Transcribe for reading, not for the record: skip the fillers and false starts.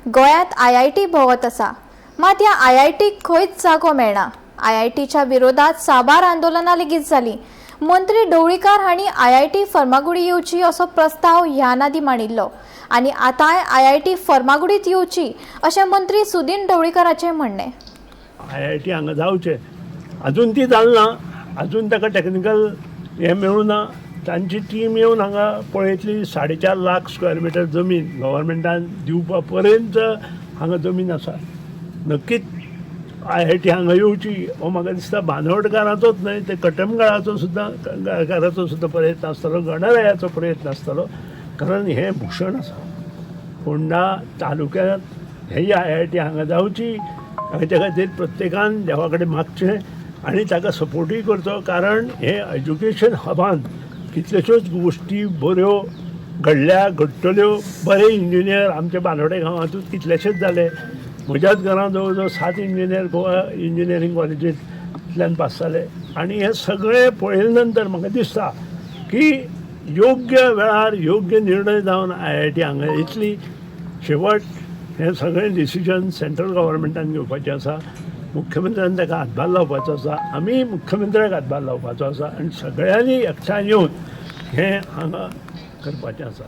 गोयात IIT भोवत आसा, मात ह्या IITक खंयच जागो मेळना। IITच्या विरोधात साबार आंदोलनां लेगीत जाली। मंत्री ढवळीकार हांणी IIT फर्मागुडी येवची असो प्रस्ताव ह्या नादी मांडिल्लो आनी आतांय IIT फर्मागुडीत येवची अशें मंत्री सुदीन ढवळीकाराचें म्हणणें। IIT हांगा जावचें, अजून ती जालना, अजून ताका टॅक्निकल हें मेळूना। तांची टीम येवन हांगा पळयतली 4.5 लाख स्क्वेअर मिटर जमीन गव्हर्मेंटान दिवपा पर्यंत हांगा जमीन आसा। नक्कीच IIT हांगा येवची हो म्हाका दिसता बांदोडकारांचोच न्हय, ते कटमगाळाचो सुद्दां प्रयत्न आसतलो, गणरायाचो प्रयत्न आसतलो, कारण हें भुशण आसा। फोंडा तालुक्यांत ही IIT हांगा जावची हाच्या खातीर प्रत्येकान देवा कडेन मागचें आनी ताका सपोर्टूय करचो, कारण हे एज्युकेशन हबान कितल्योश्योच गोश्टी बऱ्यो घडल्या, घडटल्यो। बरे इंजिनियर आमच्या बांदोडे गांवांतूच कितलेशेच जाले। म्हज्याच घरांत जवळ जवळ 7 इंजिनियर गोवा इंजिनियरींग कॉलेजींतल्यान पास जाले आनी हे सगळे पळयले नंतर म्हाका दिसता की योग्य वेळार योग्य निर्णय जावन IIT हांगा येतली। शेवट हे सगळें डिसिजन सेंट्रल गव्हर्मेंटान घेवपाचें आसा, मुख्यमंत्र्यान ताका हातभार लावपाचो आसा, आमी मुख्यमंत्र्याक हातभार लावपाचो आसा आनी सगळ्यांनी एकठांय येवन हें हांगा करपाचें आसा।